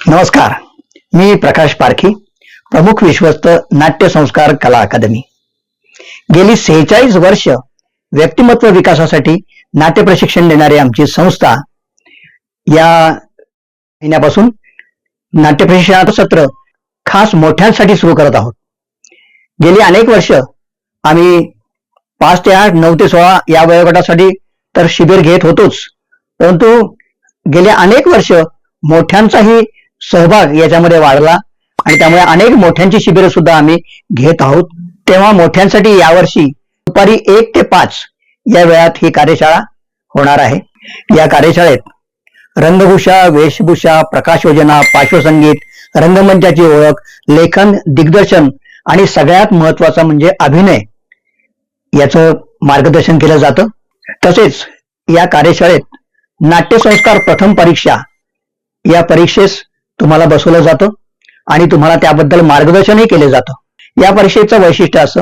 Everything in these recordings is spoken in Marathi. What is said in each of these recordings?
नमस्कार. मी प्रकाश पारखी, प्रमुख विश्वस्त नाट्य संस्कार कला अकादमी. गेली 46 वर्ष व्यक्तिमत्व विकासासाठी नाट्य प्रशिक्षण देणारी आमची संस्था या महिन्यापासून नाट्य प्रशिक्षणाचं सत्र खास मोठ्यांसाठी सुरू करत आहोत. गेली अनेक वर्ष आम्ही 5 ते 8, 9 ते 16 या वयोगटासाठी तर शिबिर घेत होतोच, परंतु गेले अनेक वर्ष मोठ्यांचाही सहभाग याच्यामध्ये वाढला आणि त्यामुळे अनेक मोठ्यांची शिबिरं सुद्धा आम्ही घेत आहोत. तेव्हा मोठ्यांसाठी यावर्षी दुपारी 1 ते 5 या वेळात ही कार्यशाळा होणार आहे. या कार्यशाळेत रंगभूषा, वेशभूषा, प्रकाश योजना, पार्श्वसंगीत, रंगमंचाची ओळख, लेखन, दिग्दर्शन आणि सगळ्यात महत्वाचा म्हणजे अभिनय याचं मार्गदर्शन केलं जातं. तसेच या कार्यशाळेत नाट्यसंस्कार प्रथम परीक्षा या परीक्षेस तुम्हाला बसवलं जातं आणि तुम्हाला त्याबद्दल मार्गदर्शनही केले जातं. या परीक्षेचं वैशिष्ट्य असं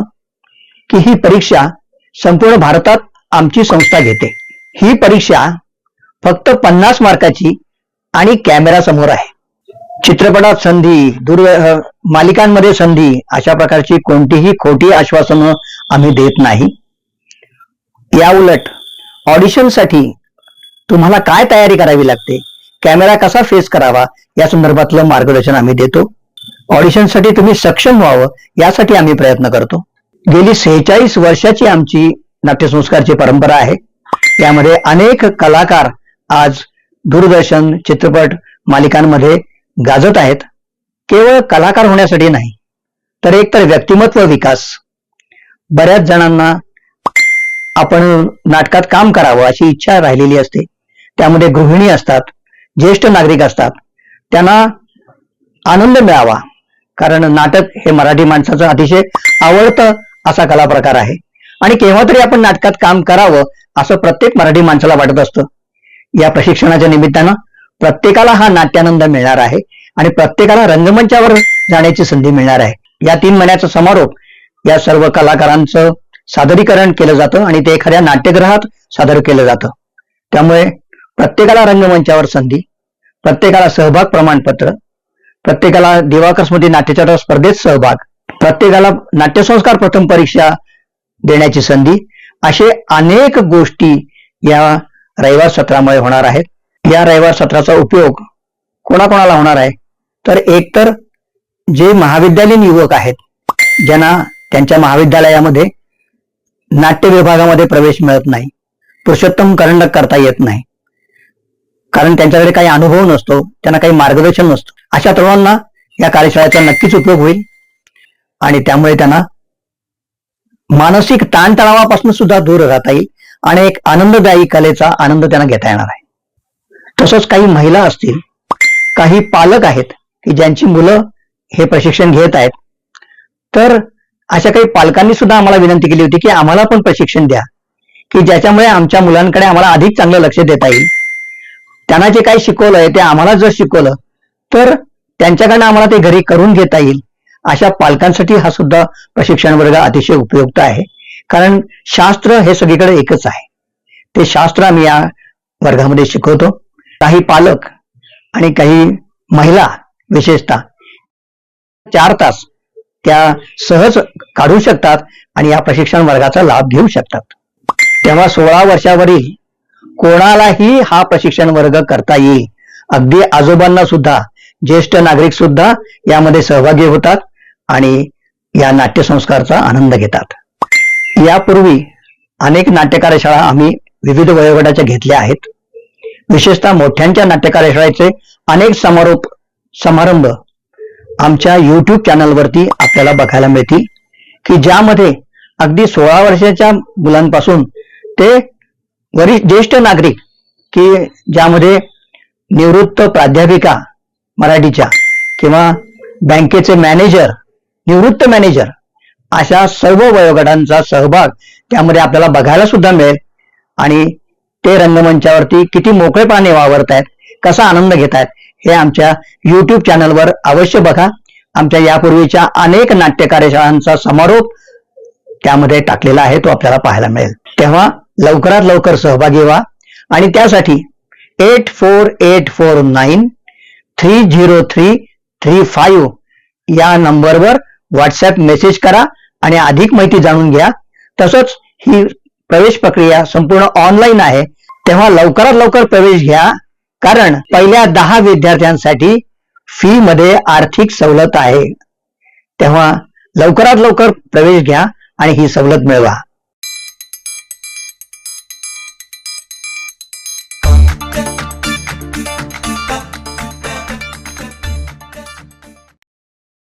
की ही परीक्षा संपूर्ण भारतात आमची संस्था घेते. ही परीक्षा फक्त 50 मार्काची आणि कॅमेरा समोर आहे. चित्रपटात संधी, मालिकांमध्ये संधी अशा प्रकारची कोणतीही खोटी आश्वासनं आम्ही देत नाही. या उलट ऑडिशनसाठी तुम्हाला काय तयारी करावी लागते, कॅमेरा कसा फेस करावा या संदर्भातलं मार्गदर्शन आम्ही देतो. ऑडिशनसाठी तुम्ही सक्षम व्हावं यासाठी आम्ही प्रयत्न करतो. गेली 46 वर्षाची आमची नाट्यसंस्कारची परंपरा आहे. यामध्ये अनेक कलाकार आज दूरदर्शन, चित्रपट, मालिकांमध्ये गाजत आहेत. केवळ कलाकार होण्यासाठी नाही, तर एकतर व्यक्तिमत्व विकास. बऱ्याच जणांना आपण नाटकात काम करावं अशी इच्छा राहिलेली असते. त्यामध्ये गृहिणी असतात, ज्येष्ठ नागरिक असतात. त्यांना आनंद मिळावा, कारण नाटक हे मराठी माणसाचं अतिशय आवडतं असा कला प्रकार आहे आणि केव्हा तरी आपण नाटकात काम करावं असं प्रत्येक मराठी माणसाला वाटत असतं. या प्रशिक्षणाच्या निमित्तानं प्रत्येकाला हा नाट्यानंद मिळणार आहे आणि प्रत्येकाला रंगमंचावर जाण्याची संधी मिळणार आहे. या 3 महिन्याचा समारोप या सर्व कलाकारांचं सादरीकरण केलं जातं आणि ते एखाद्या नाट्यगृहात सादर केलं जातं. त्यामुळे प्रत्येकाला रंगमंचावर संधी, प्रत्येकाला सहभाग प्रमाणपत्र, प्रत्येकाला दिवाकर स्मृती नाट्यचळवळ स्पर्धेत सहभाग, प्रत्येकाला नाट्यसंस्कार प्रथम परीक्षा देण्याची संधी, असे अनेक गोष्टी या रविवार सत्रामुळे होणार आहेत. या रविवार सत्राचा उपयोग कोणाकोणाला होणार आहे, तर एकतर जे महाविद्यालयीन युवक आहेत, ज्यांना त्यांच्या महाविद्यालयामध्ये नाट्य विभागामध्ये प्रवेश मिळत नाही, पुरुषोत्तम करंडक करता येत नाही, कारण त्यांच्याकडे काही अनुभव नसतो, त्यांना काही मार्गदर्शन नसतं, अशा तरुणांना या कार्यशाळेचा नक्कीच उपयोग होईल आणि त्यामुळे त्यांना मानसिक ताणतणावापासून सुद्धा दूर राहता येईल आणि एक आनंददायी कलेचा आनंद त्यांना घेता येणार आहे. तसंच काही महिला असतील, काही पालक आहेत की ज्यांची मुलं हे प्रशिक्षण घेत आहेत, तर अशा काही पालकांनी सुद्धा आम्हाला विनंती केली होती की आम्हाला पण प्रशिक्षण द्या, की ज्याच्यामुळे आमच्या मुलांकडे आम्हाला अधिक चांगलं लक्ष देता येईल. त्यांना जे काही शिकवलंय ते आम्हाला जर शिकवलं तर त्यांच्याकडनं आम्हाला ते घरी करून घेता येईल. अशा पालकांसाठी हा सुद्धा प्रशिक्षण वर्ग अतिशय उपयुक्त आहे, कारण शास्त्र हे सगळीकडे एकच आहे. ते शास्त्र आम्ही या वर्गामध्ये शिकवतो. काही पालक आणि काही महिला विशेषतः 4 तास त्या सहज काढू शकतात आणि या प्रशिक्षण वर्गाचा लाभ घेऊ शकतात. तेव्हा 16 वर्षावरील कोणालाही हा प्रशिक्षण वर्ग करता येईल. अगदी आजोबांना सुद्धा, ज्येष्ठ नागरिक सुद्धा यामध्ये सहभागी होतात आणि या नाट्यसंस्कारचा आनंद घेतात. यापूर्वी अनेक नाट्यकार्यशाळा आम्ही विविध वयोगटाच्या घेतल्या आहेत. विशेषतः मोठ्यांच्या नाट्यकार्यशाळेचे अनेक समारंभ आमच्या YouTube चॅनलवरती आपल्याला बघायला मिळतील, की ज्यामध्ये अगदी 16 वर्षाच्या मुलांपासून ते ज्येष्ठ नागरिक, की ज्यामध्ये निवृत्त प्राध्यापिका मराठीच्या किंवा बँकेचे मॅनेजर, निवृत्त मॅनेजर, अशा सर्व वयोगटांचा सहभाग त्यामध्ये आपल्याला बघायला सुद्धा मिळेल आणि ते रंगमंचावरती किती मोकळेपणाने वावरत आहेत, कसा आनंद घेत आहेत हे आमच्या YouTube चॅनलवर अवश्य बघा. आमच्या यापूर्वीच्या अनेक नाट्य कार्यशाळांचा समारोप त्यामध्ये टाकलेला आहे, तो आपल्याला पाहायला मिळेल. तेव्हा लवकरात लवकर सहभागी व्हा आणि त्यासाठी 84849 303335 या नंबरवर व्हॉट्सअप मेसेज करा आणि अधिक माहिती जाणून घ्या. तसंच ही प्रवेश प्रक्रिया संपूर्ण ऑनलाईन आहे, तेव्हा लवकरात लवकर प्रवेश घ्या, कारण पहिल्या 10 विद्यार्थ्यांसाठी फी मध्ये आर्थिक सवलत आहे. तेव्हा लवकरात लवकर प्रवेश घ्या आणि ही सवलत मिळवा.